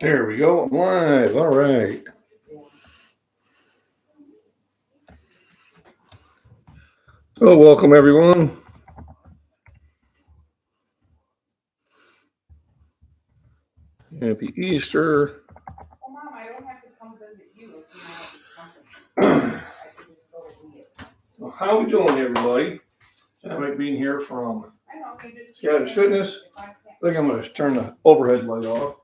There we go. I'm live. All right. So welcome everyone. Happy Easter. Well, Mom, I don't have to come visit you if you want to. I can just go with you. Well, how are we doing, everybody? MacBean here from I know, you just. Scottish Fitness. If I can't, I think I'm going to turn the overhead light off.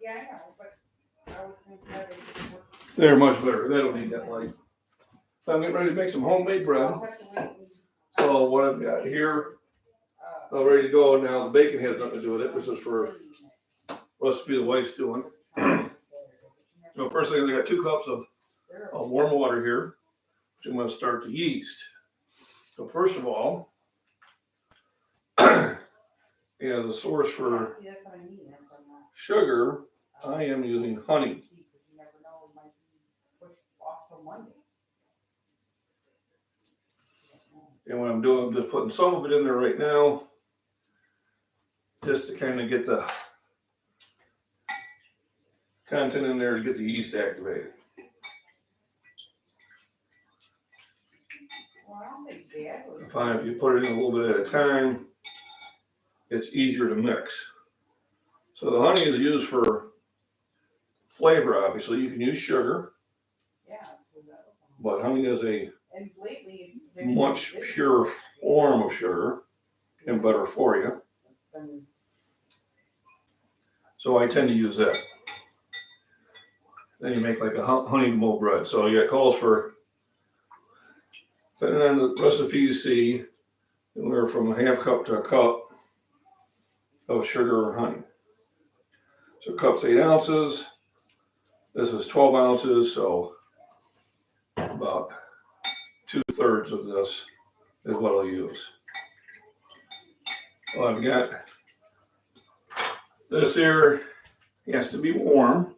yeah, I know, but I was thinking that it would work. They're much better. They don't need that light. So I'm getting ready to make some homemade bread. I'll have to wait. So what I've got here, all ready to go. Now the bacon has nothing to do with it. This is for recipe the wife's doing. So first thing, I got 2 cups of warm water here, which I'm going to start the yeast. So first of all, the source for See, that's what I need. That's what I'm not. sugar, I am using honey. See, 'cause you never know, it might be pushed off till Monday. And what I'm doing, I'm just putting some of it in there right now, just to kind of get the content in there to get the yeast activated. Well, I don't think Dad would. I find if you put it in a little bit at a time, it's easier to mix. So the honey is used for flavor, obviously. You can use sugar, Yeah. So that was- but honey is a And lately. much purer form of sugar and better for you. So I tend to use that. Then you make like a honey mole bread. So yeah, it calls for, depending on the recipe you see, anywhere from a 1/2 cup to a cup of sugar or honey. So cup's 8 ounces. This is 12 ounces, so about 2/3 of this is what I'll use. Well, I've got this here. It has to be warm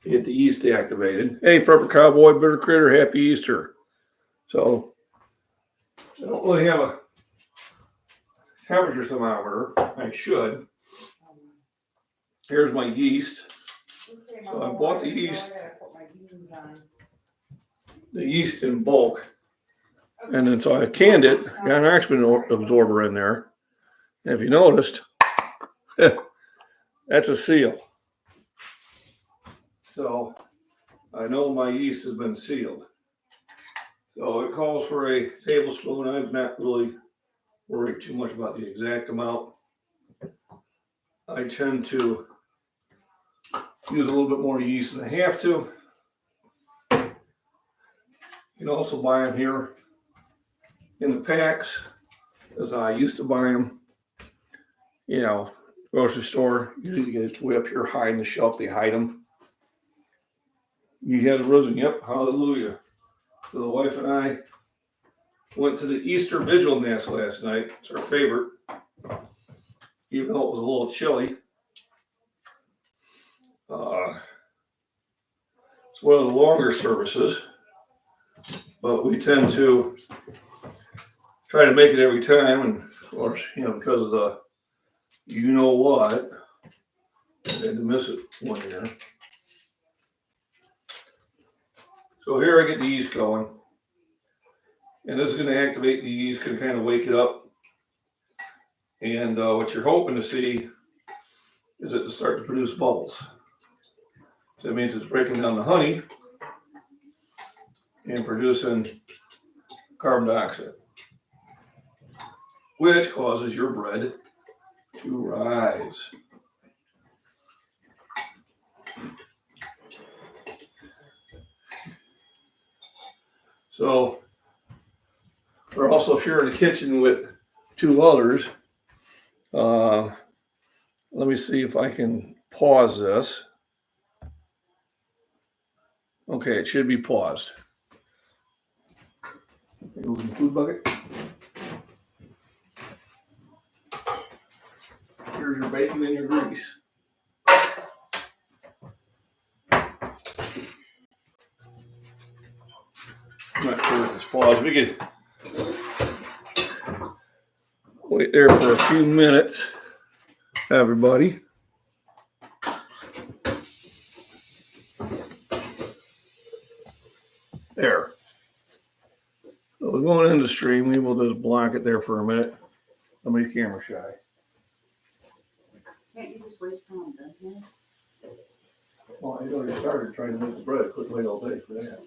to get the yeast activated. Hey, Prepper Cowboy, Bitter Critter, Happy Easter. So I don't really have a temperature thermometer. I should. Here's my yeast. So I bought the yeast. The yeast in bulk. And then so I canned it, got an oxygen absorber in there. And if you noticed, that's a seal. So I know my yeast has been sealed. So it calls for a tablespoon. I'm not really worried too much about the exact amount. I tend to use a little bit more yeast than I have to. You can also buy them here in the packs, as I used to buy them. Grocery store, usually it's way up here high in the shelf, they hide them. You had risen, yep, hallelujah. So the wife and I went to the Easter Vigil Mass last night. It's our favorite, even though it was a little chilly. It's one of the longer services, but we tend to try to make it every time, and of course, because of the what, I had to miss it one year. So here I get the yeast going, and this is going to activate the yeast, can kind of wake it up, and what you're hoping to see is it to start to produce bubbles. So that means it's breaking down the honey and producing carbon dioxide, which causes your bread to rise. So we're also sharing the kitchen with 2 others. Let me see if I can pause this. Okay, it should be paused. Open the food bucket. Here's your bacon and your grease. I'm not sure if it's paused. We could wait there for a few minutes, everybody. There. So we're going into stream. We will just block it there for a minute. Somebody's camera shy. Can't you just wait for them done here? Well, I already started trying to make the bread. Couldn't wait all day for that.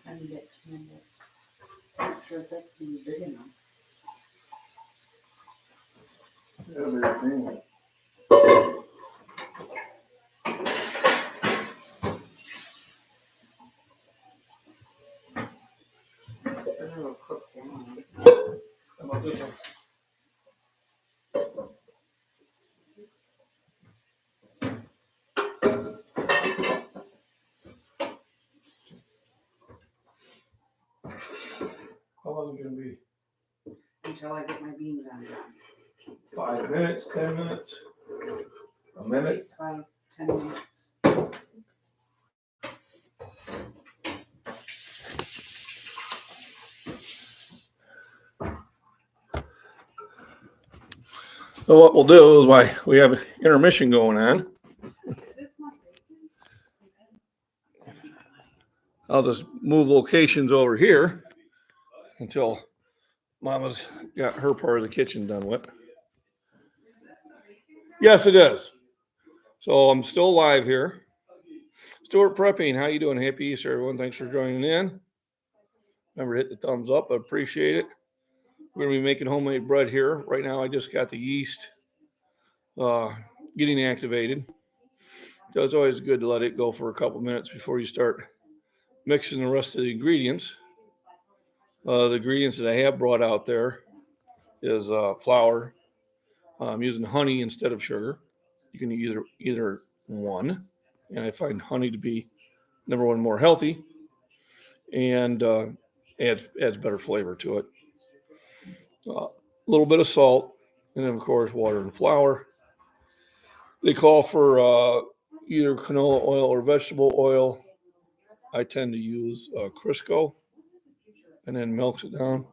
I need it. Not sure if that's gonna be big enough. It'll cook down. How about this one? How long is it gonna be? Until I get my beans on. 5 minutes, 10 minutes, a At minute. least 5-10 minutes. So what we'll do is why we have intermission going on. Is this my bacon? I'll just move locations over here until Mama's got her part of the kitchen done with. Yes, it is. So I'm still live here. Stuart Prepping, how you doing? Happy Easter, everyone. Thanks for joining in. Remember to hit the thumbs up. I appreciate it. We're going to be making homemade bread here. Right now, I just got the yeast getting activated. So it's always good to let it go for a couple minutes before you start mixing the rest of the ingredients. The ingredients that I have brought out there is flour. I'm using honey instead of sugar. You can use either one. And I find honey to be, number one, more healthy and adds better flavor to it. A little bit of salt, and then, of course, water and flour. They call for either canola oil or vegetable oil. I tend to use Crisco and then melts it down.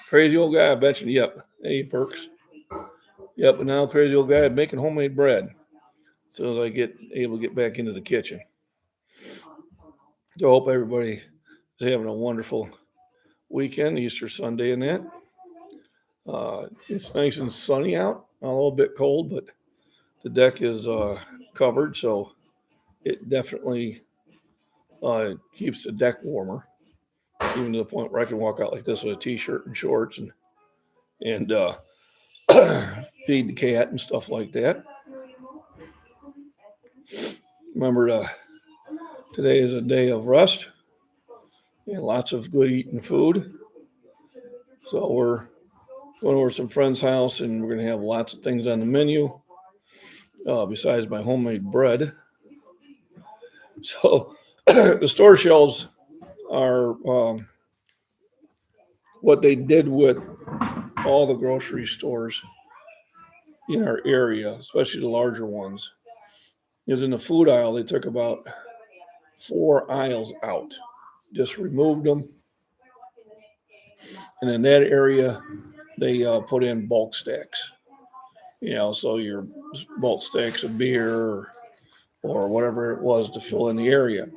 Crazy old guy, I bet you. Yep. Hey, Perks. Yep, and now crazy old guy making homemade bread as soon as I get able to get back into the kitchen. So I hope everybody is having a wonderful weekend, Easter Sunday and that. It's nice and sunny out, a little bit cold, but the deck is covered, so it definitely keeps the deck warmer, even to the point where I can walk out like this with a t-shirt and shorts and feed the cat and stuff like that. Remember, today is a day of rest and lots of good eating food. So we're going over to some friend's house, and we're going to have lots of things on the menu besides my homemade bread. So the store shelves are what they did with all the grocery stores in our area, especially the larger ones. Is in the food aisle, they took about 4 aisles out, just removed them. And in that area, they put in bulk stacks. So your bulk stacks of beer or whatever it was to fill in the area.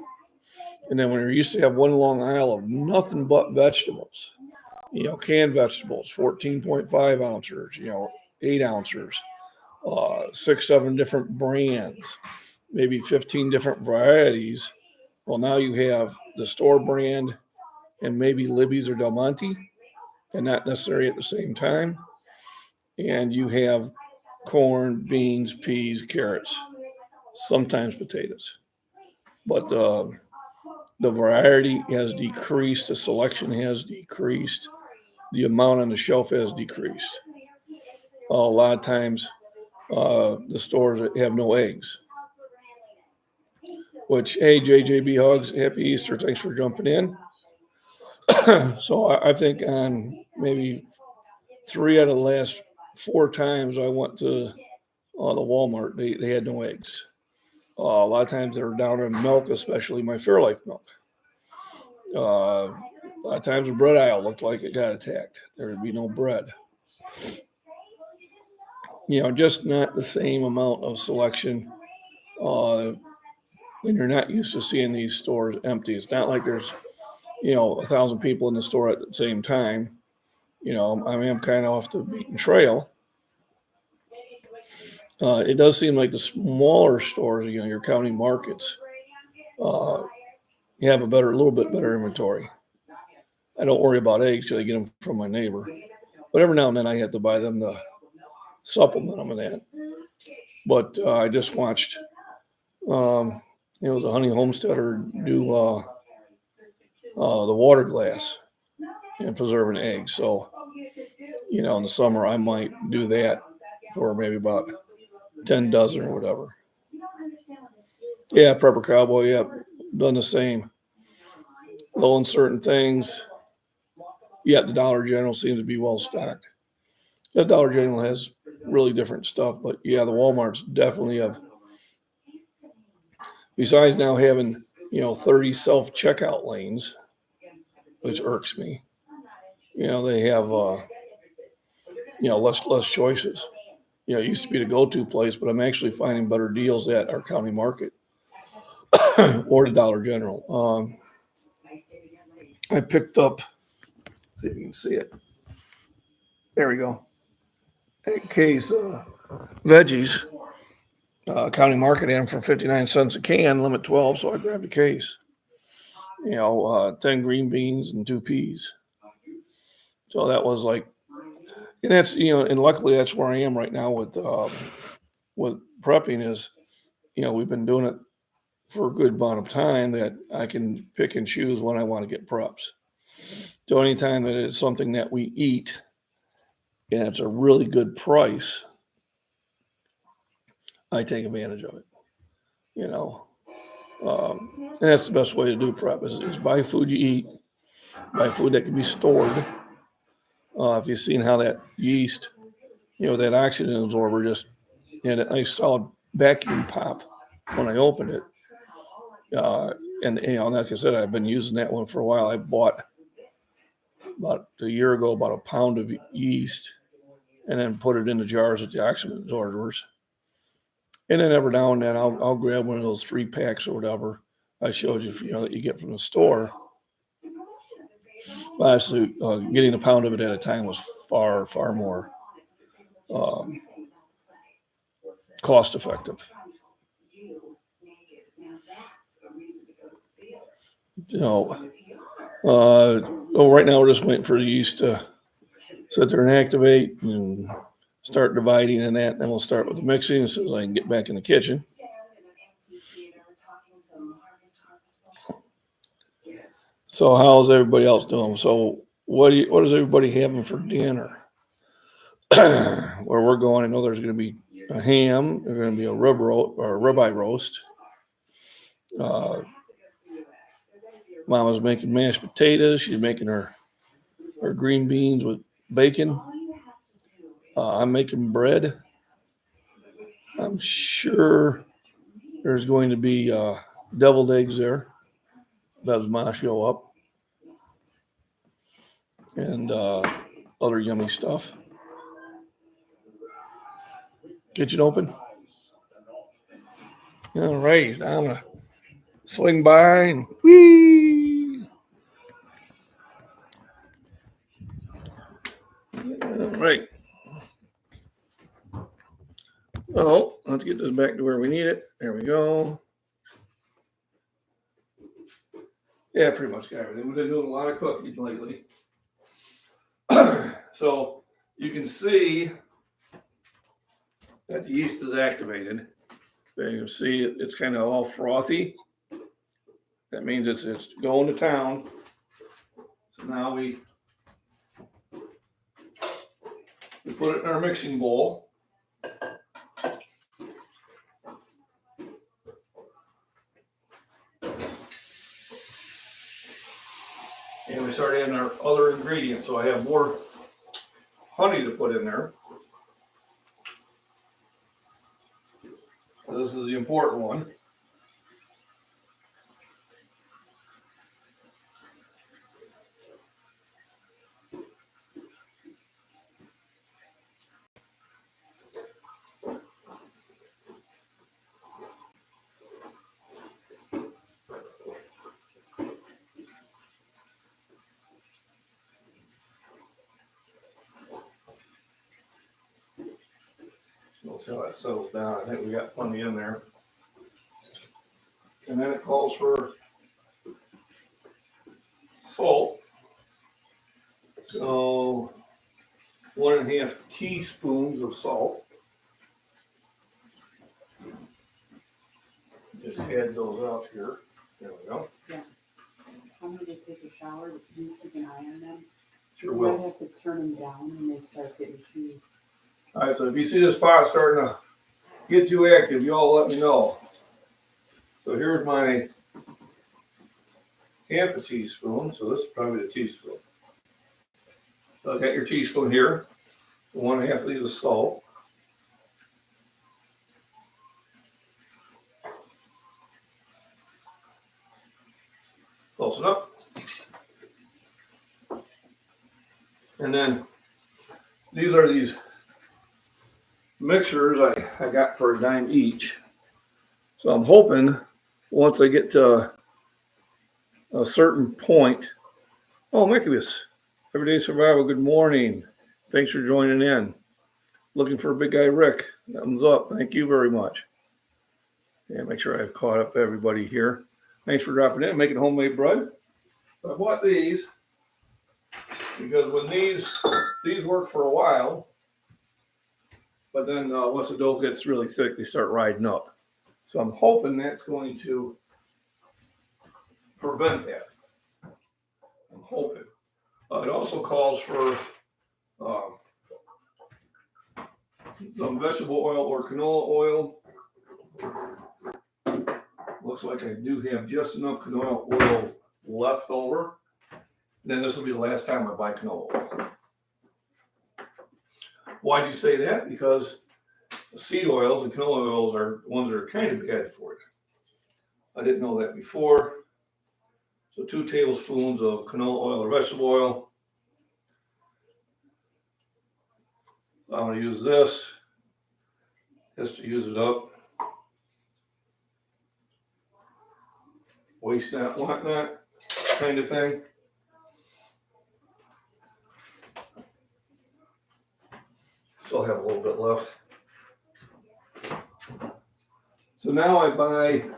And then when you used to have one long aisle of nothing but vegetables, canned vegetables, 14.5 ounces, 8 ounces, 6, 7 different brands, maybe 15 different varieties. Well, now you have the store brand and maybe Libby's or Del Monte, and not necessarily at the same time. And you have corn, beans, peas, carrots, sometimes potatoes. But the variety has decreased, the selection has decreased, the amount on the shelf has decreased. A lot of times, the stores have no eggs. which, hey, JJB Hugs, happy Easter. Thanks for jumping in. So I think on maybe 3 out of the last 4 times I went to the Walmart, they had no eggs. A lot of times they were down in milk, especially my Fairlife milk. A lot of times the bread aisle looked like it got attacked. There would be no bread. Just not the same amount of selection. When you're not used to seeing these stores empty. It's not like there's 1,000 people in the store at the same time. I'm kind of off the beaten trail. It does seem like the smaller stores, your county markets, you have a little bit better inventory. I don't worry about eggs because I get them from my neighbor. But every now and then I have to buy them to supplement them with that. But I just watched, it was a Honey Homesteader do the water glass and preserving eggs. So, in the summer I might do that for maybe about 10 dozen or whatever. Yeah, Prepper Cowboy, yeah, done the same. Low in certain things. Yet the Dollar General seems to be well stocked. The Dollar General has really different stuff, but yeah, the Walmarts definitely have. Besides now having 30 self-checkout lanes, which irks me. They have less choices. It used to be the go-to place, but I'm actually finding better deals at our county market or the Dollar General. I picked up, see if you can see it. There we go. A case of veggies. County market had them for 59 cents a can, limit 12, so I grabbed a case. 10 green beans and 2 peas. So that was like, and that's, and luckily that's where I am right now with prepping is, we've been doing it for a good amount of time that I can pick and choose when I want to get preps. So anytime that it's something that we eat and it's a really good price, I take advantage of it, and that's the best way to do prep is buy food you eat, buy food that can be stored. If you've seen how that yeast, that oxygen absorber just had a nice solid vacuum pop when I opened it. And like I said, I've been using that one for a while. I bought about a year ago about a pound of yeast and then put it in the jars with the oxygen absorbers. And then every now and then I'll grab one of those 3 packs or whatever I showed you, that you get from the store. Honestly, getting a pound of it at a time was far, far more cost effective. Right now we're just waiting for the yeast to sit there and activate and start dividing and that. Then we'll start with the mixing as soon as I can get back in the kitchen. So how's everybody else doing? So what is everybody having for dinner? Where we're going, I know there's going to be a ham. There's going to be a ribeye roast. Mama's making mashed potatoes. She's making her green beans with bacon. I'm making bread. I'm sure there's going to be deviled eggs there. Does Ma show up? And other yummy stuff. Kitchen open. All right, I'm gonna swing by and whee. All right. Oh, let's get this back to where we need it. There we go. Yeah, pretty much got everything. We've been doing a lot of cooking lately. So you can see that the yeast is activated. There you can see it's kind of all frothy. That means it's going to town. So now we put it in our mixing bowl. and we start adding our other ingredients. So I have more honey to put in there. This is the important one. We'll see how that settles down. I think we got plenty in there. And then it calls for salt. So 1.5 teaspoons of salt. Just add those out here. There we go. Yeah. I'm gonna take a shower, but you keep an eye on them. Sure You will. might have to turn them down when they start getting too. All right, so if you see the spot starting to get too active, you all let me know. So here's my 1/2 teaspoon. So this is probably the teaspoon. So I got your teaspoon here. 1.5 of these of salt. Close enough. And then these are these mixers I got for a dime each. So I'm hoping once I get to a certain point. Oh, Macbean, Everyday Survival, good morning. Thanks for joining in. Looking for a big guy Rick. Thumbs up. Thank you very much. Yeah, make sure I've caught up everybody here. Thanks for dropping in, making homemade bread. I bought these because when these work for a while, but then once the dough gets really thick, they start riding up. So I'm hoping that's going to prevent that. I'm hoping. It also calls for some vegetable oil or canola oil. Looks like I do have just enough canola oil left over. Then this will be the last time I buy canola oil. Why do you say that? Because seed oils and canola oils are ones that are kind of bad for you. I didn't know that before. So 2 tablespoons of canola oil or vegetable oil. I'm going to use this just to use it up. Waste not, want not kind of thing. Still have a little bit left. So now I buy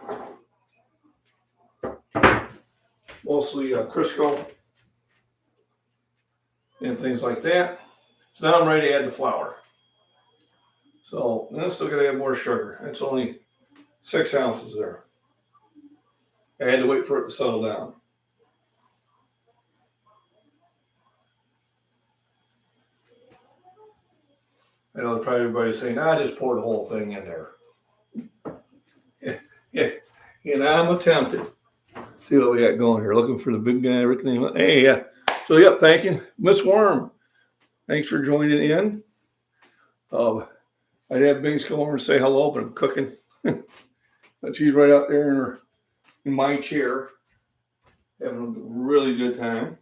mostly Crisco and things like that. So now I'm ready to add the flour. So I'm still going to add more sugar. It's only 6 ounces there. I had to wait for it to settle down. I know probably everybody's saying, just pour the whole thing in there. Yeah, and I'm attempted. See what we got going here. Looking for the big guy, Rick name. Hey, yeah. So, yep, thank you. Miss Worm, thanks for joining in. I'd have Bings come over and say hello, but I'm cooking. But she's right out there in my chair, having a really good time.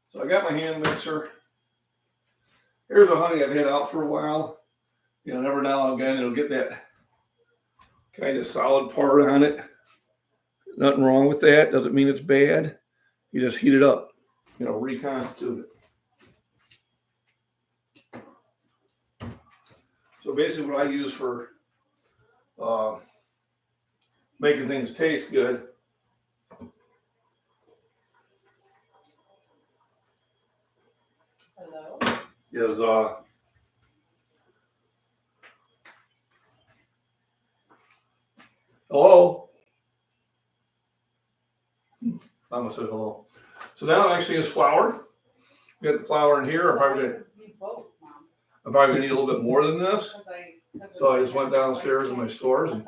So I got my hand mixer. Here's a honey I've had out for a while. You know, every now and again it'll get that kind of solid part on it. Nothing wrong with that. Doesn't mean it's bad. You just heat it up, reconstitute it. So basically what I use for making things taste good is hello. I'm gonna say hello. So now it actually is flour. We got the flour in here. I'm probably gonna need a little bit more than this. So I just went downstairs in my stores and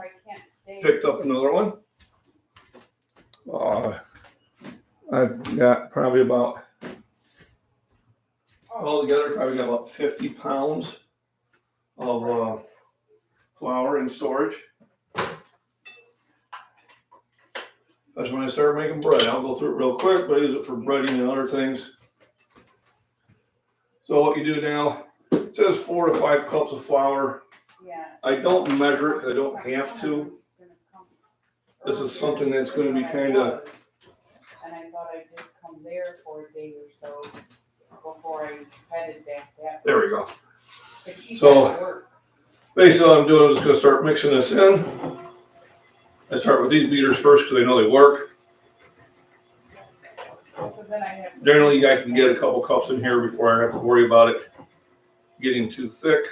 picked up another one. I've got probably about, altogether, probably got about 50 pounds of flour in storage. That's when I started making bread. I'll go through it real quick, but I use it for breading and other things. So what you do now, it says 4 to 5 cups of flour. Yeah. I don't measure it because I don't have to. This is something that's going to be kind of. And I thought I'd just come there for a day or so before I headed back that. There we go. So basically what I'm doing is just going to start mixing this in. I start with these beaters first because I know they work. Generally, I can get a couple cups in here before I have to worry about it getting too thick.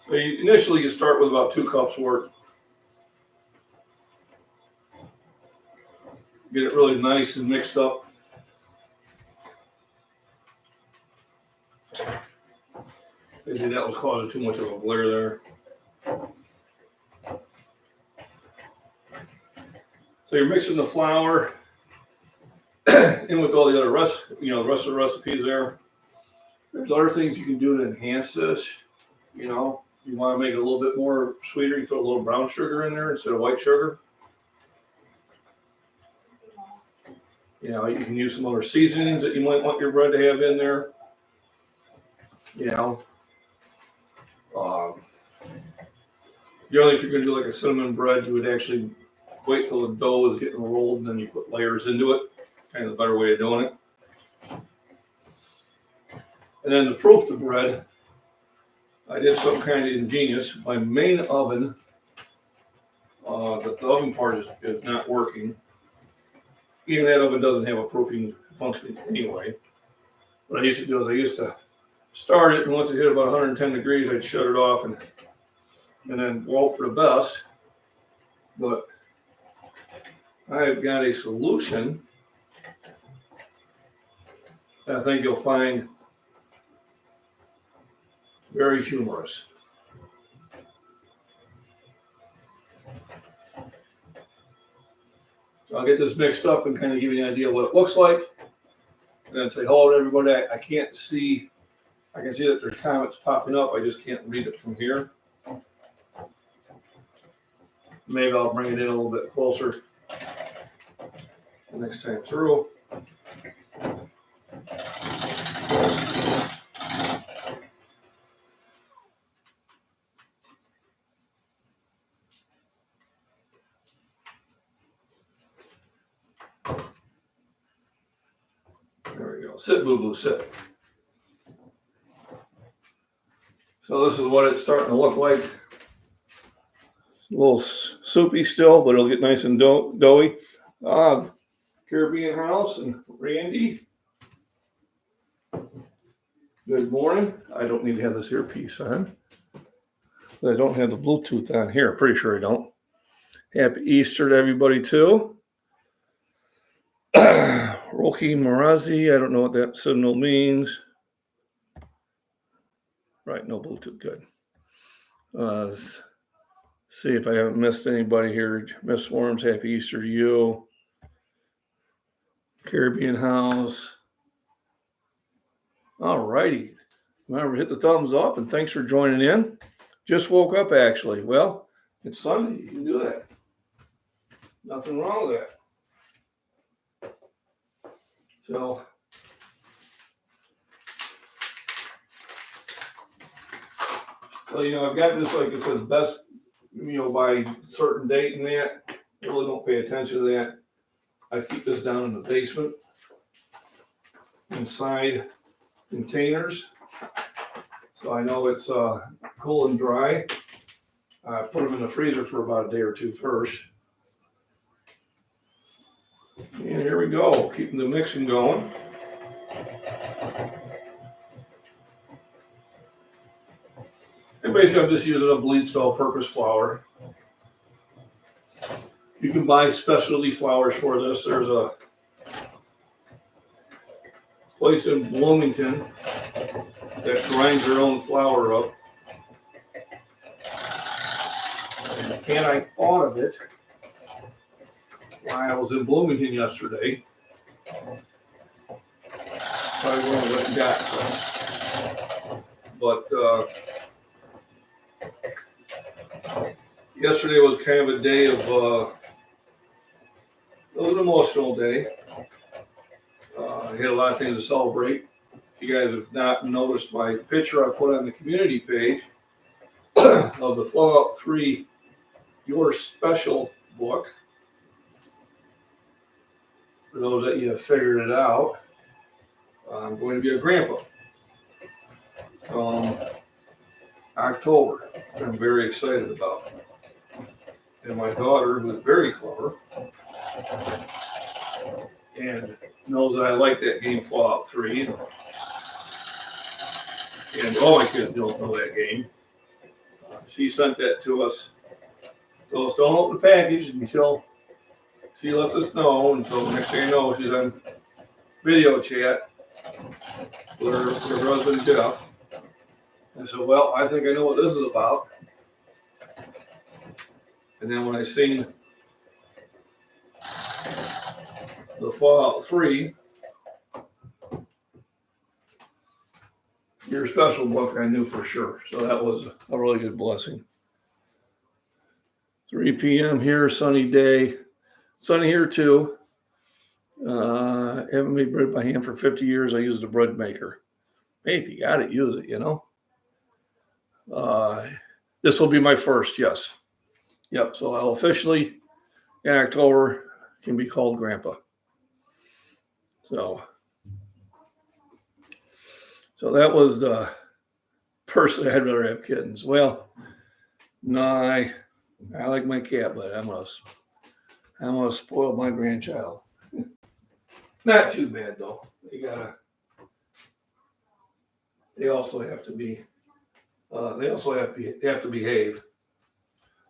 So initially, you start with about 2 cups worth. Get it really nice and mixed up. Maybe that was causing too much of a glare there. So you're mixing the flour in with all the other rest of the recipes there. There's other things you can do to enhance this. You know, you want to make it a little bit more sweeter, you throw a little brown sugar in there instead of white sugar. You know, you can use some other seasonings that you might want your bread to have in there. You know, generally if you're going to do like a cinnamon bread, you would actually wait till the dough is getting rolled and then you put layers into it. Kind of the better way of doing it. And then to proof the bread, I did something kind of ingenious. My main oven, the oven part is not working. Even that oven doesn't have a proofing function anyway. What I used to do is I used to start it, and once it hit about 110 degrees, I'd shut it off and then hope for the best. But I've got a solution that I think you'll find very humorous. So I'll get this mixed up and kind of give you an idea of what it looks like. And then say hello to everybody. I can't see. I can see that there's comments popping up. I just can't read it from here. Maybe I'll bring it in a little bit closer next time through. There we go. Sit, boo boo, sit. So this is what it's starting to look like. It's a little soupy still, but it'll get nice and doughy. Caribbean House and Randy. Good morning. I don't need to have this earpiece on. I don't have the Bluetooth on here. Pretty sure I don't. Happy Easter to everybody too. Roki Marazi. I don't know what that signal means. Right, no Bluetooth. Good. See if I haven't missed anybody here. Miss Worms, happy Easter to you. Caribbean House. All righty. Remember, hit the thumbs up and thanks for joining in. Just woke up actually. Well, it's Sunday. You can do that. Nothing wrong with that. So, I've got this, like it says, best, by certain date and that. I really don't pay attention to that. I keep this down in the basement inside containers. So I know it's cool and dry. I put them in the freezer for about a day or two first. And here we go, keeping the mixing going. And basically I'm just using a bleached all-purpose flour. You can buy specialty flours for this. There's a place in Bloomington that grinds their own flour up. and I thought of it while I was in Bloomington yesterday. So I went and got some. But yesterday was kind of a day of, it was an emotional day. I had a lot of things to celebrate. If you guys have not noticed my picture I put on the community page of the Fallout 3 Your Special book. For those that you have figured it out, I'm going to be a grandpa. October, I'm very excited about. And my daughter, who is very clever, and knows that I like that game Fallout 3. And all my kids don't know that game. She sent that to us. So don't open the package until she lets us know. And so next thing I know, she's on video chat with her husband Jeff. I said, well, I think I know what this is about. And then when I seen the Fallout 3 Your Special book, I knew for sure. So that was a really good blessing. 3 p.m. here, sunny day. Sunny here too. Haven't made bread by hand for 50 years. I used a bread maker. Hey, if you got it, use it, you know. This will be my first, yes. Yep, so I'll officially, in October, can be called Grandpa. So that was the person I'd rather have kittens. Well, no, I like my cat, but I'm gonna spoil my grandchild. Not too bad though. They also have to behave.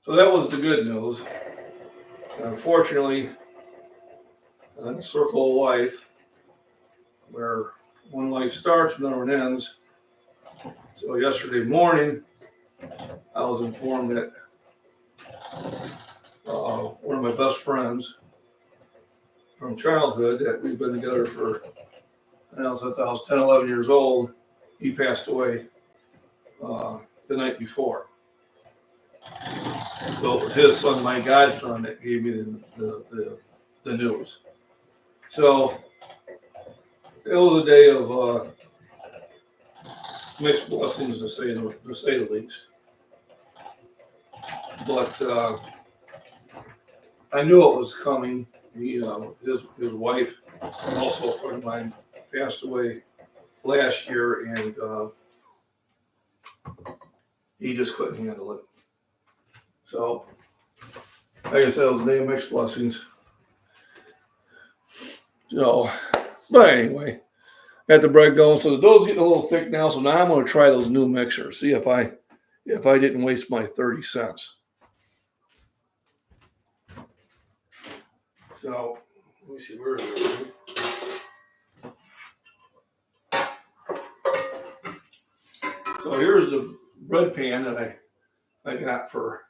So that was the good news. Unfortunately, in the circle of life, where one life starts, another one ends. So yesterday morning, I was informed that one of my best friends from childhood, that we've been together for, since I was 10, 11 years old, he passed away the night before. So it was his son, my godson, that gave me the news. So it was a day of mixed blessings, to say the least. But I knew it was coming. His wife, also a friend of mine, passed away last year, and he just couldn't handle it. So, like I said, it was a day of mixed blessings. So, but anyway, got the bread going. So the dough's getting a little thick now. So now I'm going to try those new mixers. See if I didn't waste my 30 cents. So let me see, where is it? So here's the bread pan that I got for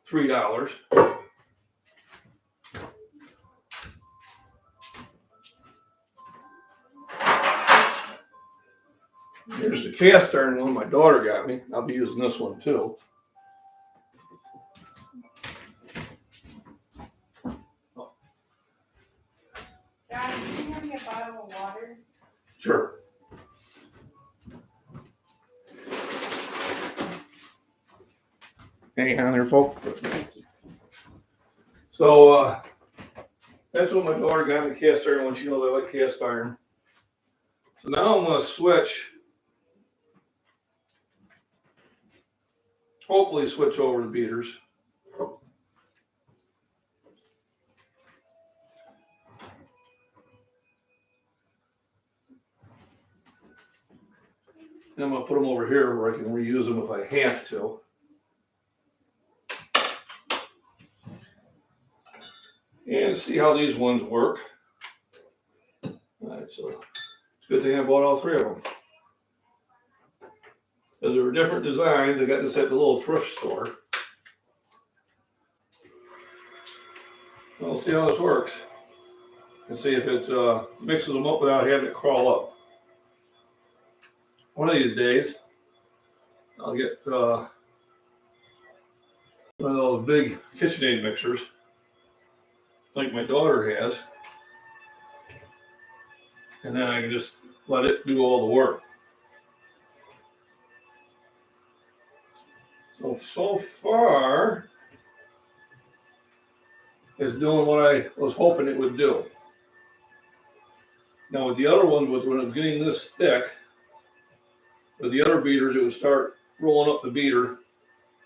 $3. Here's the cast iron one my daughter got me. I'll be using this one too. John, can you have me a bottle of water? Sure. Hang on there, folks. So that's what my daughter got me, cast iron one. She knows I like cast iron. So now I'm going to hopefully switch over to beaters. And I'm going to put them over here where I can reuse them if I have to. And see how these ones work. All right, so it's a good thing I bought all three of them. Because there were different designs. I got this at the little thrift store. We'll see how this works. And see if it mixes them up without having it crawl up. One of these days, I'll get one of those big KitchenAid mixers, like my daughter has, and then I can just let it do all the work. So far, it's doing what I was hoping it would do. Now with the other ones, when it was getting this thick, with the other beaters, it would start rolling up the beater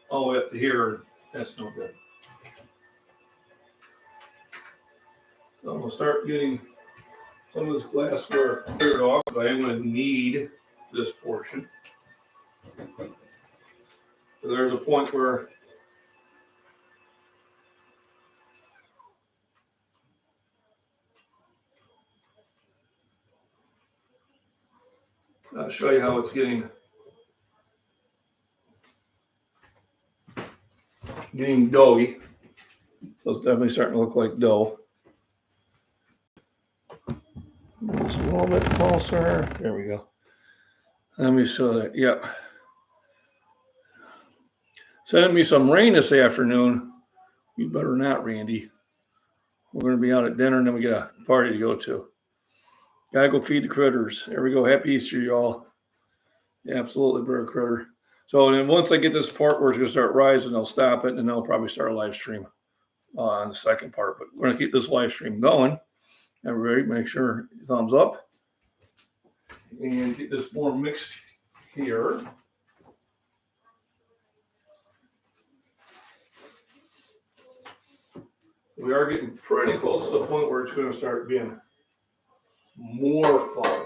all the way up to here. That's no good. So I'm gonna start getting some of this glassware cleared off, but I am gonna need this portion. So there's a point where I'll show you how it's getting doughy. So it's definitely starting to look like dough. Just a little bit closer. There we go. Let me show that. Yep. Sending me some rain this afternoon. You better not, Randy. We're going to be out at dinner and then we get a party to go to. Gotta go feed the critters. There we go. Happy Easter, y'all. Absolutely, bird critter. So then once I get this part where it's going to start rising, I'll stop it and then I'll probably start a live stream on the second part. But we're going to keep this live stream going. Everybody, make sure you thumbs up and get this more mixed here. We are getting pretty close to the point where it's going to start being more fun.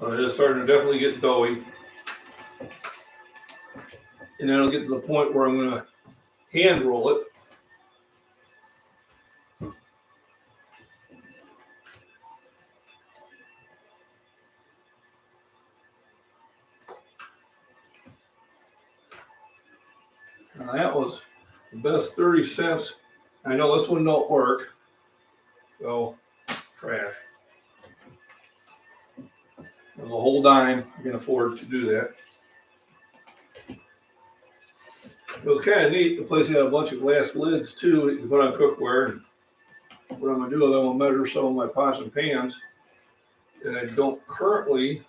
It is starting to definitely get doughy. And then it'll get to the point where I'm going to hand roll it. Now that was the best 30 cents. I know this one don't work. So, trash. There's a whole dime. I can afford to do that. It was kind of neat. The place had a bunch of glass lids too that you can put on cookware. What I'm going to do is I'm going to measure some of my pots and pans that I don't currently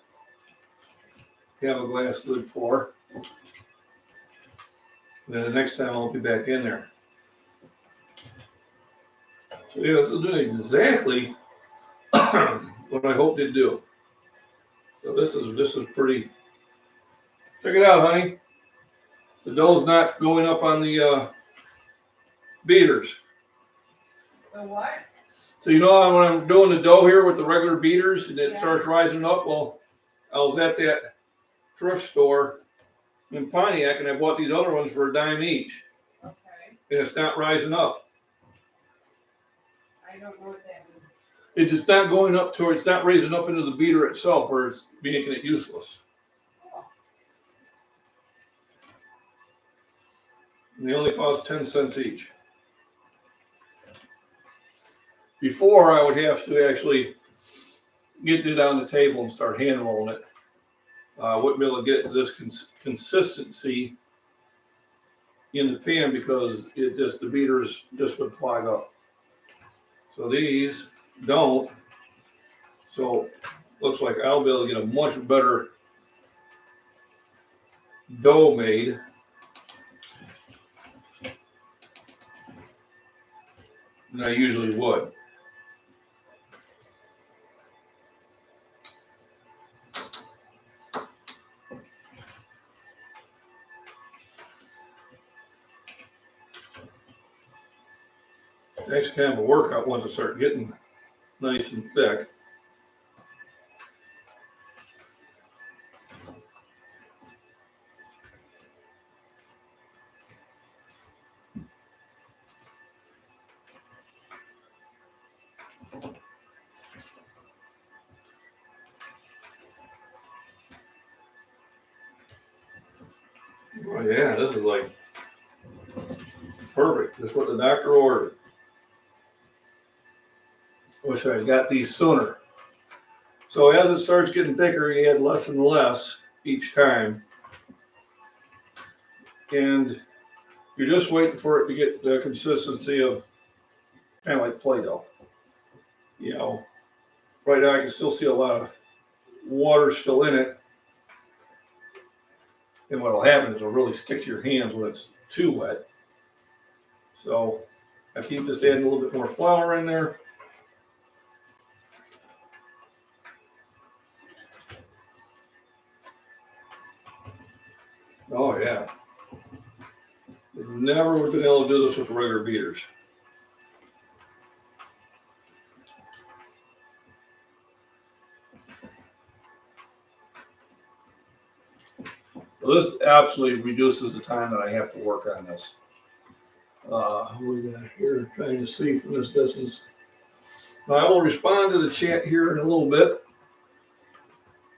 have a glass lid for. And then the next time I'll be back in there. So yeah, this is doing exactly what I hoped it'd do. So this is pretty. Check it out, honey. The dough's not going up on the beaters. The what? So you know when I'm doing the dough here with the regular beaters and it starts rising up, well, I was at that thrift store in Pontiac and I bought these other ones for $0.10 each. Okay. And it's not rising up. I don't know what that means. It's just not going up to, it's not raising up into the beater itself where it's making it useless. Oh. And they only cost 10 cents each. Before I would have to actually get it on the table and start hand rolling it. I wouldn't be able to get to this consistency in the pan because the beaters just would clog up. So these don't. So looks like I'll be able to get a much better dough made. Than I usually would. It's actually kind of a workout once I start getting nice and thick. Oh yeah, this is like perfect. That's what the doctor ordered. Wish I had got these sooner. So as it starts getting thicker, you add less and less each time. And you're just waiting for it to get the consistency of kind of like Play-Doh. You know, right now I can still see a lot of water still in it. And what will happen is it'll really stick to your hands when it's too wet. So I keep just adding a little bit more flour in there. Oh yeah. Never would have been able to do this with regular beaters. So this absolutely reduces the time that I have to work on this. What we got here, trying to see from this distance. Now I will respond to the chat here in a little bit.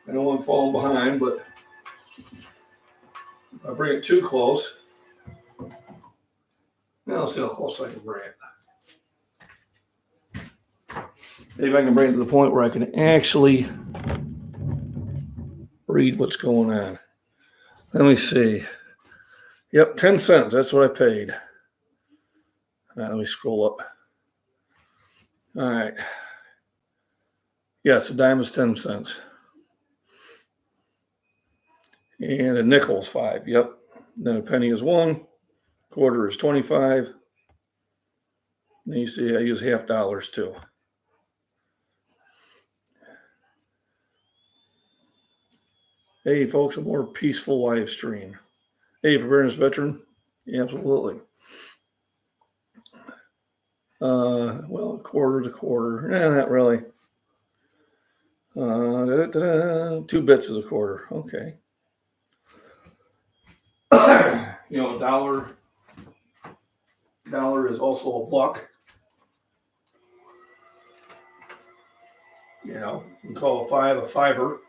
I know I'm falling behind, but if I bring it too close, now let's see how close I can bring it. Maybe I can bring it to the point where I can actually read what's going on. Let me see. Yep, 10 cents. That's what I paid. Let me scroll up. All right. Yes, a dime is 10 cents. And a nickel is 5. Yep. Then a penny is 1. Quarter is 25. And you see I use half dollars too. Hey, folks, a more peaceful live stream. Hey, preparedness veteran? Absolutely. Well, a quarter is a quarter. Not really. 2 bits is a quarter. Okay. You know, a dollar is also a buck. You know, you can call a 5 a fiver.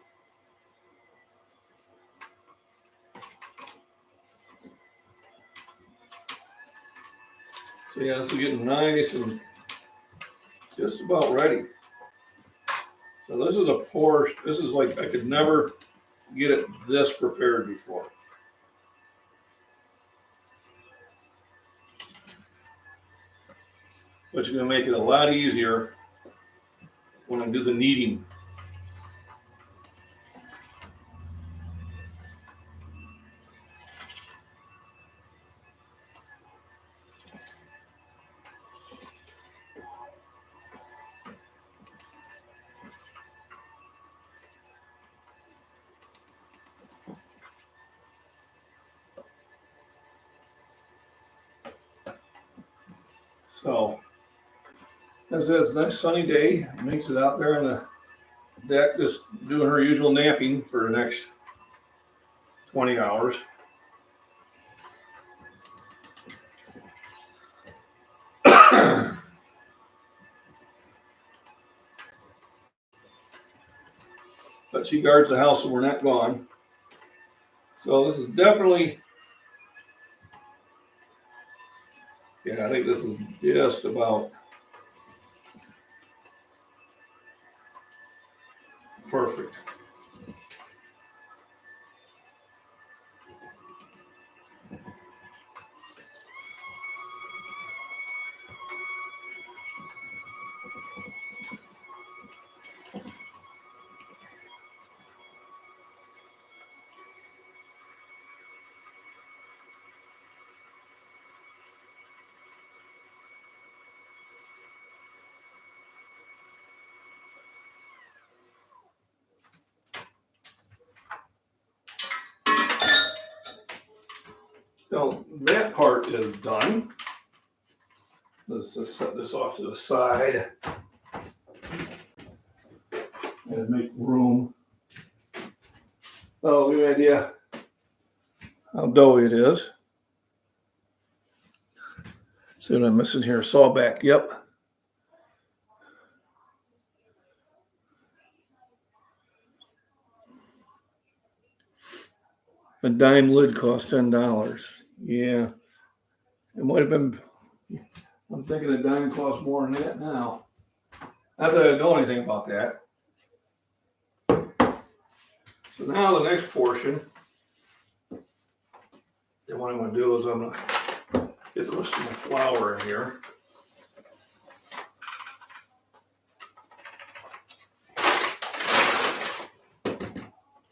So yeah, this is getting nice and just about ready. So this is a pour. This is like I could never get it this prepared before. But you're going to make it a lot easier when I do the kneading. So as it's a nice sunny day, makes it out there on the deck, just doing her usual napping for the next 20 hours. But she guards the house when we're not gone. So this is definitely, yeah, I think this is just about perfect. So that part is done. Let's just set this off to the side and make room. Oh, good idea how doughy it is. See what I'm missing here? Saw back. Yep. A dime lid costs $10. Yeah. It might have been, I'm thinking a dime costs more than that now. Not that I know anything about that. So now the next portion, and what I'm going to do is I'm going to get the rest of my flour in here.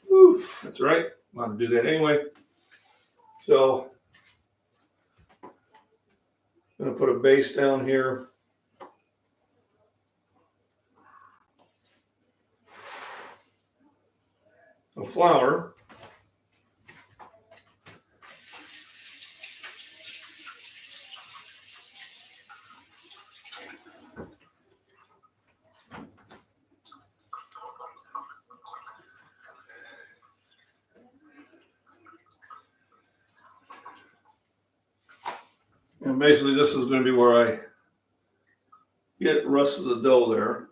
Woo, that's right. I'm going to do that anyway. So I'm going to put a base down here. Of flour. And basically this is going to be where I get the rest of the dough there.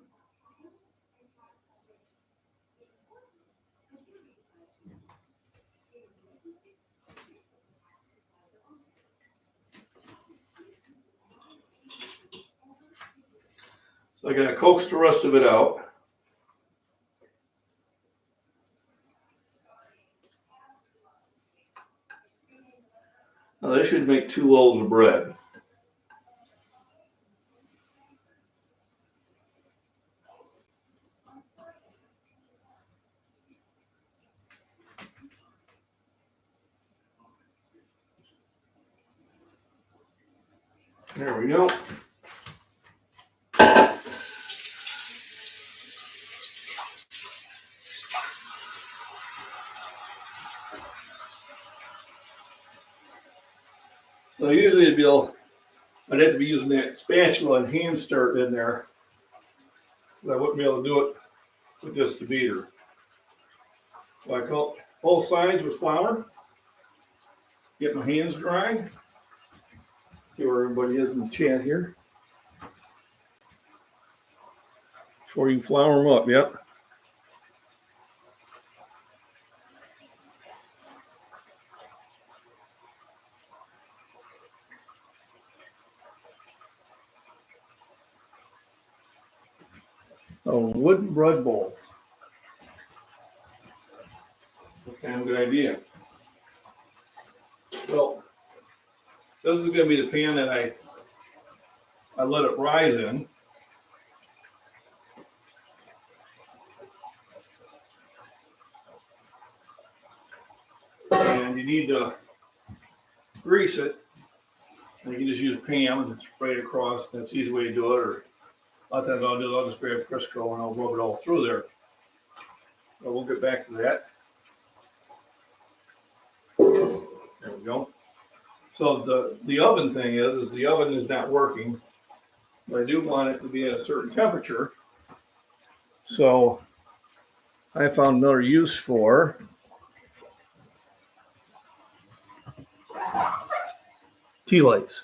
So I'm going to coax the rest of it out. Now they should make 2 loaves of bread. There we go. So usually I'd have to be using that spatula and hand stir in there. But I wouldn't be able to do it with just the beater. So I coat both sides with flour. Get my hands dry. See where everybody is in the chat here. Before you flour them up, yep. A wooden bread bowl. Kind of a good idea. Well, this is going to be the pan that I let it rise in. And you need to grease it. And you can just use Pam and spray it across. That's the easy way to do it. Or a lot of times I'll just grab Crisco and I'll rub it all through there. So we'll get back to that. There we go. So the oven thing is the oven is not working. But I do want it to be at a certain temperature. So I found another use for tea lights.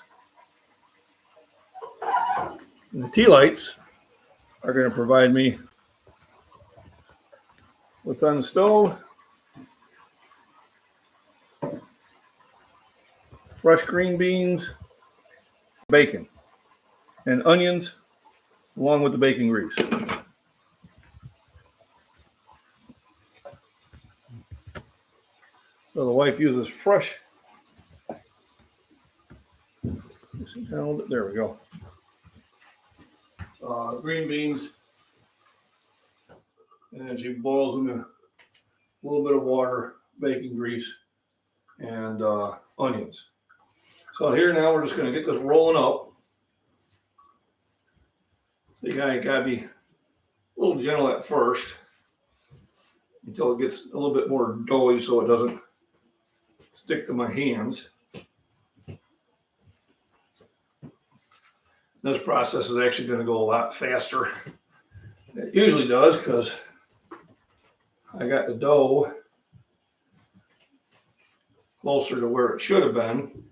And the tea lights are going to provide me what's on the stove. Fresh green beans, bacon, and onions, along with the bacon grease. So the wife uses fresh. There we go. Green beans, and she boils them in a little bit of water, bacon grease, and onions. So here now we're just going to get this rolling up. So you gotta be a little gentle at first until it gets a little bit more doughy so it doesn't stick to my hands. This process is actually going to go a lot faster. It usually does because I got the dough closer to where it should have been.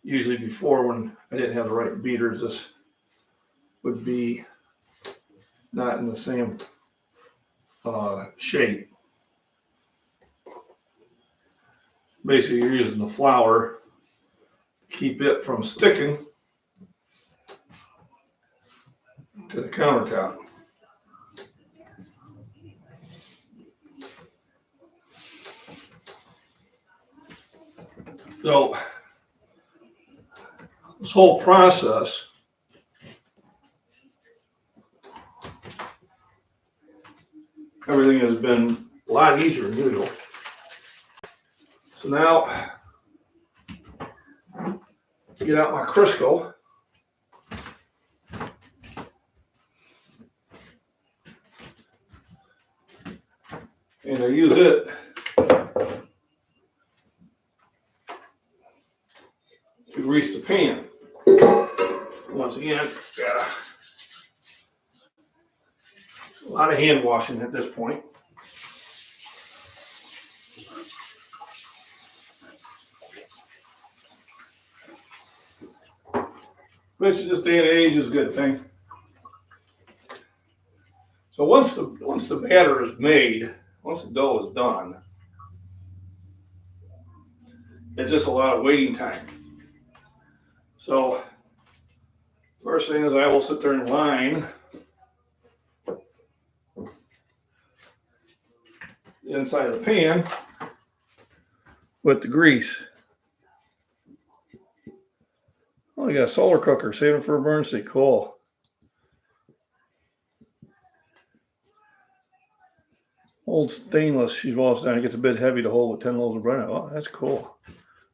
Usually before, when I didn't have the right beaters, this would be not in the same shape. Basically, you're using the flour to keep it from sticking to the countertop. So this whole process everything has been a lot easier than usual. So now, get out my Crisco. And I use it to grease the pan. Once again, a lot of hand washing at this point. Which in this day and age is a good thing. So once the batter is made, once the dough is done, it's just a lot of waiting time. So first thing is I will sit there and line the inside of the pan with the grease. Oh, you got a solar cooker, saving for emergency. Cool. Old stainless, she's lost down. It gets a bit heavy to hold with 10 loaves of bread. Oh, that's cool.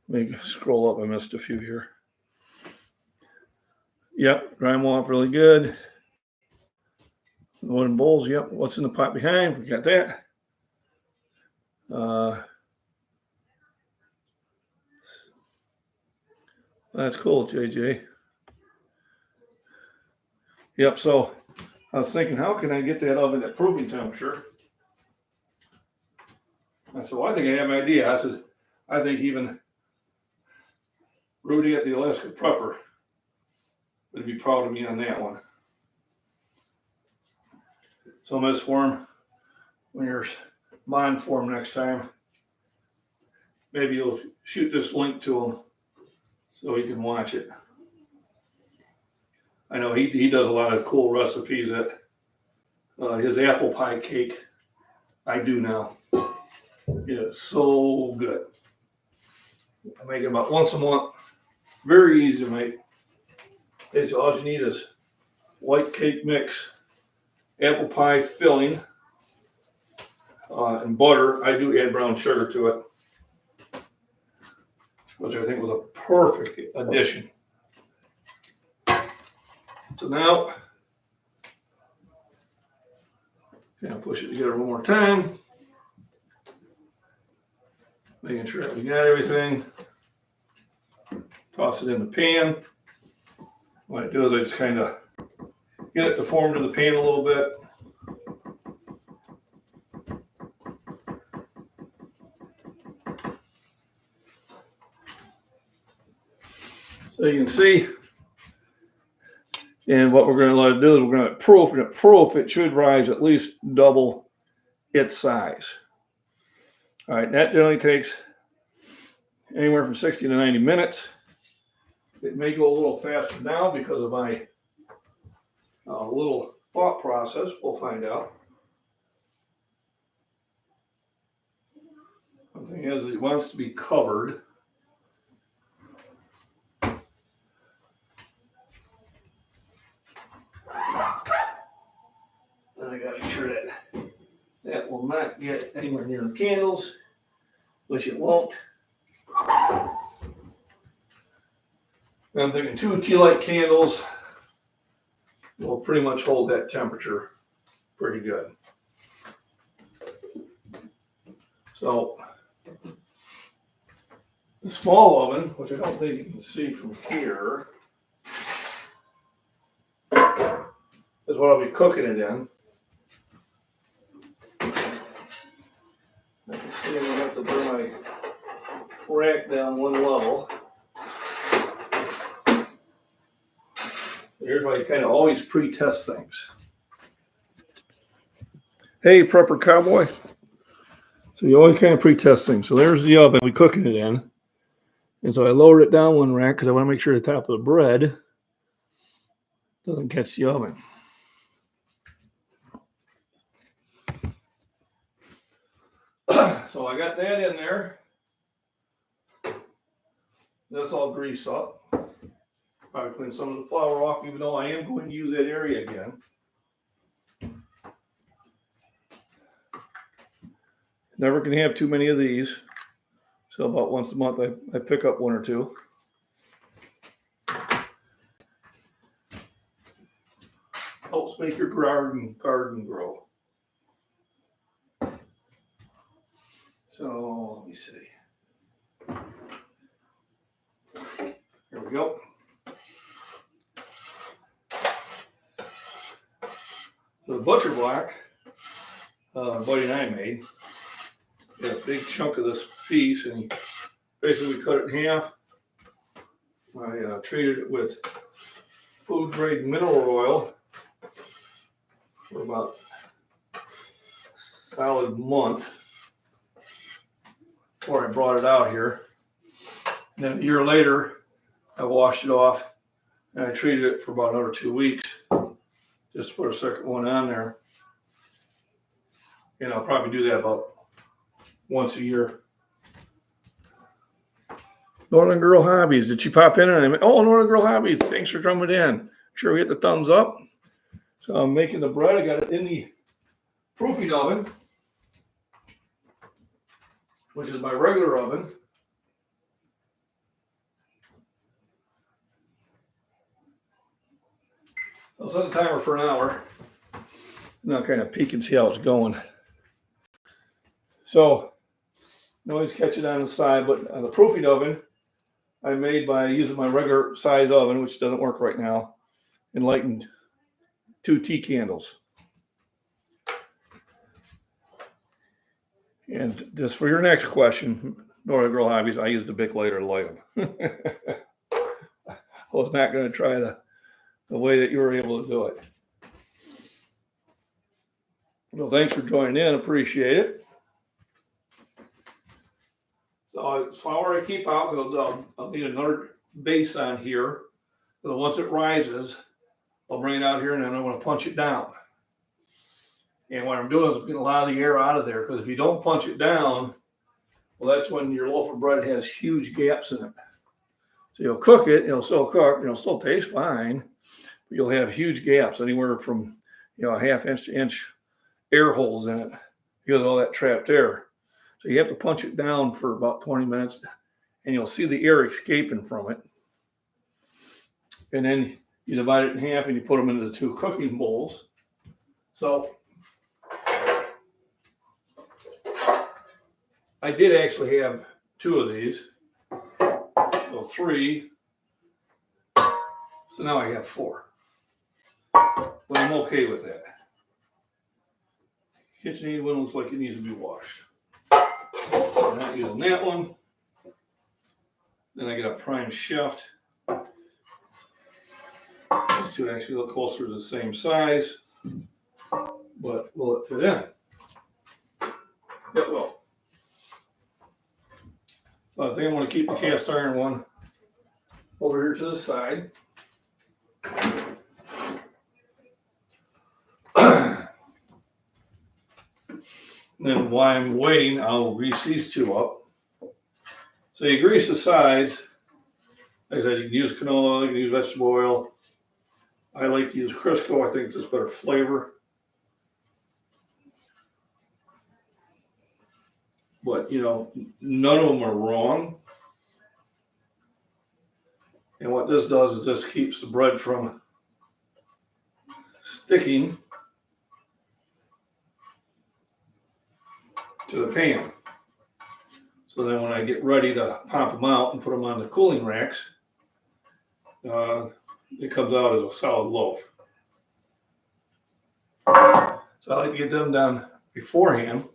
Let me scroll up. I missed a few here. Yep, dry them off really good. Wooden bowls. Yep. What's in the pot behind? We got that. That's cool, JJ. Yep. So I was thinking, how can I get that oven at proofing temperature? I said, well, I think I have an idea. I said, I think even Rudy at the Alaska Prepper would be proud of me on that one. So Ms. Form, when you're buying for him next time, maybe you'll shoot this link to him so he can watch it. I know he does a lot of cool recipes at his apple pie cake. I do now. It is so good. I make it about once a month. Very easy to make. Okay, so all you need is white cake mix, apple pie filling, and butter. I do add brown sugar to it, which I think was a perfect addition. So now, kind of push it together one more time, making sure that we got everything. Toss it in the pan. What I do is I just kind of get it to form to the pan a little bit. So you can see, and what we're going to let it do is we're going to proof, and at proof it should rise at least double its size. All right, that generally takes anywhere from 60 to 90 minutes. It may go a little faster now because of my little thought process. We'll find out. One thing is, it wants to be covered. Then I got to make sure that that will not get anywhere near the candles, which it won't. I'm thinking 2 tea light candles will pretty much hold that temperature pretty good. So the small oven, which I don't think you can see from here, is what I'll be cooking it in. I can see I'm going to have to bring my rack down one level. Here's why you kind of always pre-test things. Hey, Prepper Cowboy. So you always kind of pre-test things. So there's the oven we're cooking it in. And so I lowered it down one rack because I want to make sure the top of the bread doesn't catch the oven. So I got that in there. That's all greased up. Probably clean some of the flour off, even though I am going to use that area again. Never can have too many of these. So about once a month I pick up one or two. Helps make your garden grow. So let me see. Here we go. The butcher block, Buddy and I made. Got a big chunk of this piece, and basically cut it in half. I treated it with food grade mineral oil for about a solid month before I brought it out here. And then a year later, I washed it off and I treated it for about another 2 weeks. Just to put a second one on there. And I'll probably do that about once a year. Northern Girl Hobbies. Did she pop in? And Northern Girl Hobbies. Thanks for drumming in. Sure we hit the thumbs up. So I'm making the bread. I got it in the proofing oven, which is my regular oven. I'll set the timer for an hour. And I'll kind of peek and see how it's going. So, always catch it on the side, but the proofing oven I made by using my regular size oven, which doesn't work right now, and lightened 2 tea candles. And just for your next question, Northern Girl Hobbies, I used a Bic lighter to light them. I was not going to try the way that you were able to do it. Well, thanks for joining in. Appreciate it. So flour I keep out, I'll need another base on here. So once it rises, I'll bring it out here and then I'm going to punch it down. And what I'm doing is getting a lot of the air out of there, because if you don't punch it down, well, that's when your loaf of bread has huge gaps in it. So you'll cook it, it'll still cook, it'll still taste fine, but you'll have huge gaps, anywhere from a half inch to inch air holes in it because of all that trapped air. So you have to punch it down for about 20 minutes, and you'll see the air escaping from it. And then you divide it in half and you put them into the 2 cooking bowls. So I did actually have 2 of these, so 3. So now I have 4. But I'm okay with that. KitchenAid one looks like it needs to be washed. I'm not using that one. Then I got a prime chef. These 2 actually look closer to the same size, but will it fit in? It will. So I think I'm going to keep the cast iron one over here to the side. Then while I'm waiting, I'll grease these 2 up. So you grease the sides. Like I said, you can use canola, you can use vegetable oil. I like to use Crisco. I think it's just better flavor. But, none of them are wrong. And what this does is this keeps the bread from sticking to the pan. So then when I get ready to pop them out and put them on the cooling racks, it comes out as a solid loaf. So I like to get them done beforehand.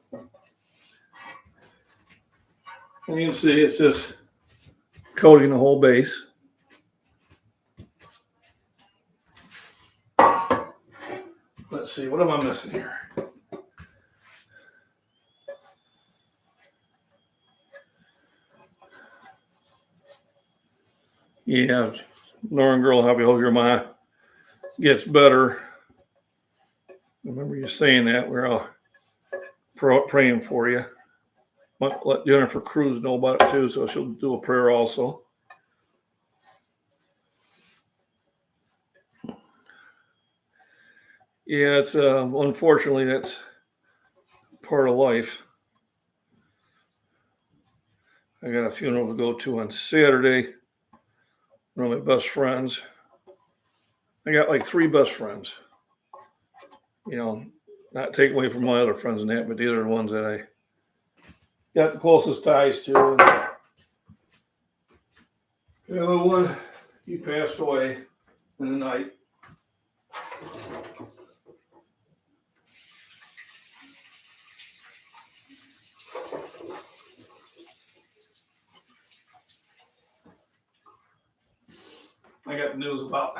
And you can see it's just coating the whole base. Let's see, what am I missing here? Yeah, Lauren girl, I hope your ma gets better. I remember you saying that. We're all praying for you. Let Jennifer Cruz know about it too, so she'll do a prayer also. Yeah, it's unfortunately that's part of life. I got a funeral to go to on Saturday. One of my best friends. I got like 3 best friends. You know, not take away from my other friends and that, but these are the ones that I got the closest ties to. And the other one, he passed away in the night. I got the news about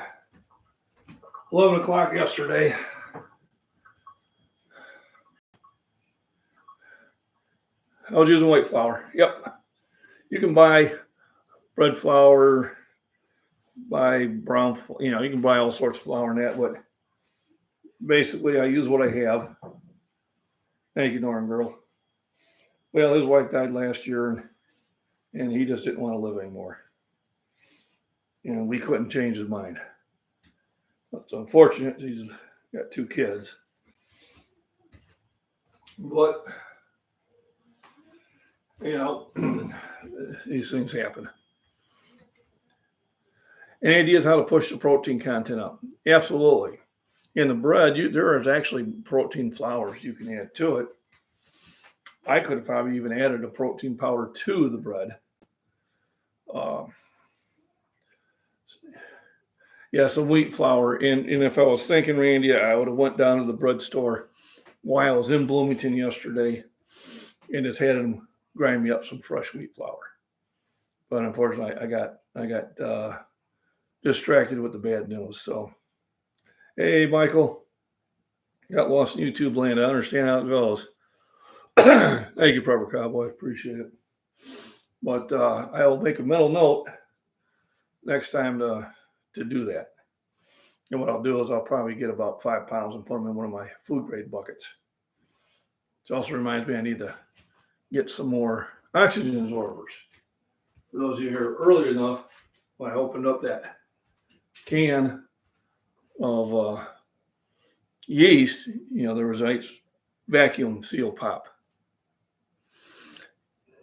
11 o'clock yesterday. I was using white flour. Yep. You can buy bread flour, buy brown, you can buy all sorts of flour and that, but basically I use what I have. Thank you, Norm girl. Well, his wife died last year and he just didn't want to live anymore. We couldn't change his mind. It's unfortunate. He's got 2 kids. But, these things happen. Any ideas how to push the protein content up? Absolutely. In the bread, there is actually protein flours you can add to it. I could have probably even added a protein powder to the bread. Some wheat flour. And if I was thinking, Randy, I would have went down to the bread store while I was in Bloomington yesterday and just had them grind me up some fresh wheat flour. But unfortunately, I got distracted with the bad news. So, hey, Michael, got lost in YouTube land. I understand how it goes. Thank you, Proper Cowboy. Appreciate it. But I will make a mental note next time to do that. And what I'll do is I'll probably get about 5 pounds and put them in one of my food grade buckets. It also reminds me I need to get some more oxygen absorbers. For those of you here early enough, when I opened up that can of yeast, there was a vacuum seal pop.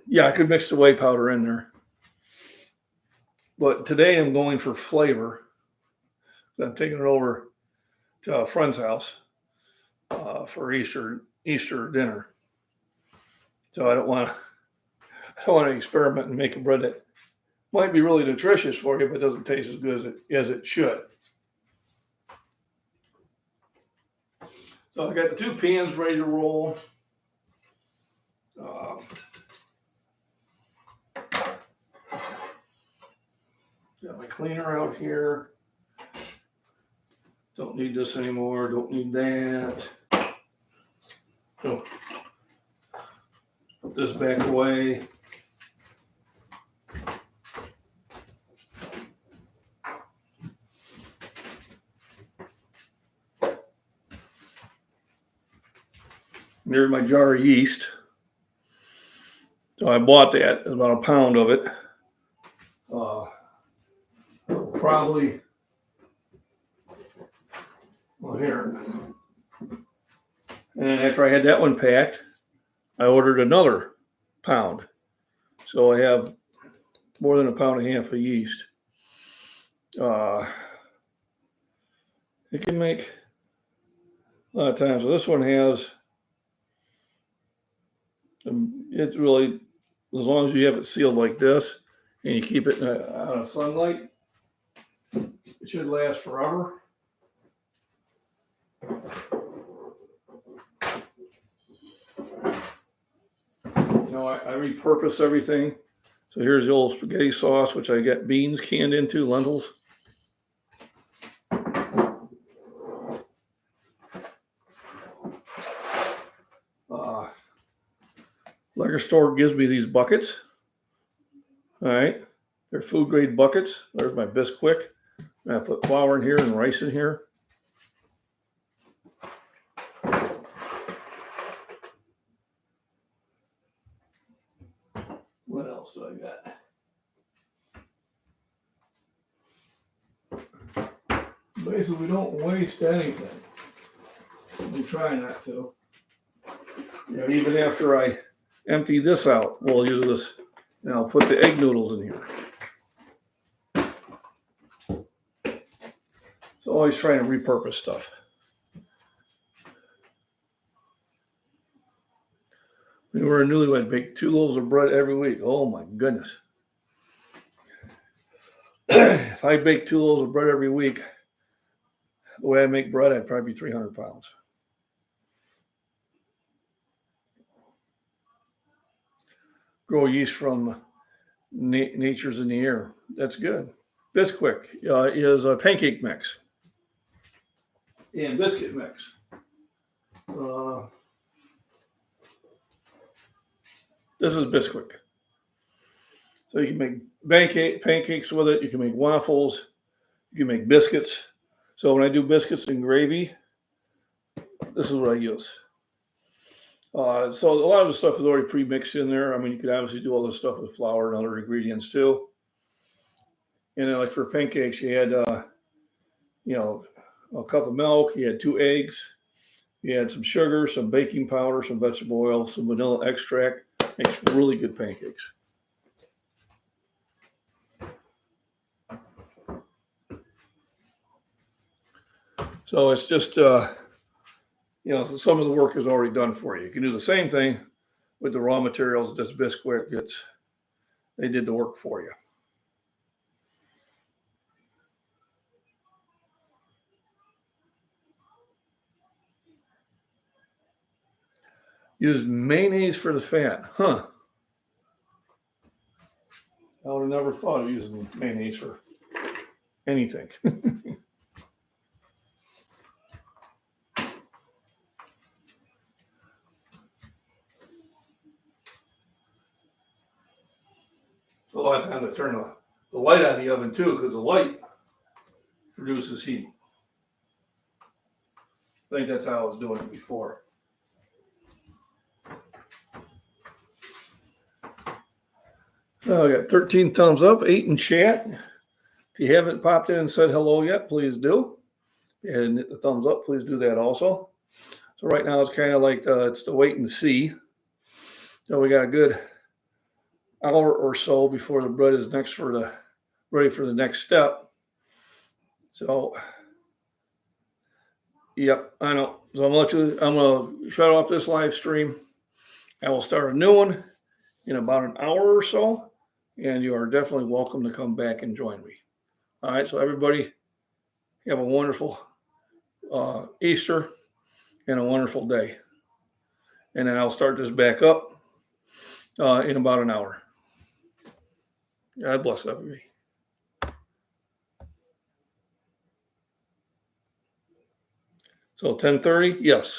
Yeah, I could mix the whey powder in there. But today I'm going for flavor. I'm taking it over to a friend's house for Easter dinner. So I don't want to experiment and make a bread that might be really nutritious for you, but doesn't taste as good as it should. So I got the 2 pans ready to roll. Got my cleaner out here. Don't need this anymore. Don't need that. So put this back away. There's my jar of yeast. So I bought that. It's about a pound of it. Probably, here. And then after I had that one packed, I ordered another pound. So I have more than a pound and a half of yeast. It can make a lot of times. So this one has, it's really, as long as you have it sealed like this and you keep it out of sunlight, it should last forever. I repurpose everything. So here's the old spaghetti sauce, which I got beans canned into, lentils. Liquor store gives me these buckets. All right. They're food grade buckets. There's my Bisquick. I put flour in here and rice in here. What else do I got? Basically, we don't waste anything. We try not to. Even after I empty this out, we'll use this, and I'll put the egg noodles in here. So always trying to repurpose stuff. We were a newlywed, bake 2 loaves of bread every week. Oh my goodness. If I bake 2 loaves of bread every week, the way I make bread, I'd probably be 300 pounds. Grow yeast from nature's in the air. That's good. Bisquick is a pancake mix and biscuit mix. This is Bisquick. So you can make pancakes with it. You can make waffles. You can make biscuits. So when I do biscuits and gravy, this is what I use. So a lot of the stuff is already pre-mixed in there. I mean, you could obviously do all this stuff with flour and other ingredients too. And then like for pancakes, you had, a cup of milk. You had 2 eggs. You had some sugar, some baking powder, some vegetable oil, some vanilla extract. Makes really good pancakes. So it's just, some of the work is already done for you. You can do the same thing with the raw materials. That's Bisquick. They did the work for you. Use mayonnaise for the fat. Huh. I would have never thought of using mayonnaise for anything. A lot of times I turn the light on the oven too, because the light produces heat. I think that's how I was doing it before. So I got 13 thumbs up, 8 in chat. If you haven't popped in and said hello yet, please do. And hit the thumbs up, please do that also. So right now it's kind of like it's the wait and see. So we got a good hour or so before the bread is ready for the next step. So, yep, I know. So I'm gonna shut off this live stream. I will start a new one in about an hour or so, and you are definitely welcome to come back and join me. All right, so everybody have a wonderful Easter and a wonderful day. And then I'll start this back up in about an hour. God bless everybody. So 10:30, yes.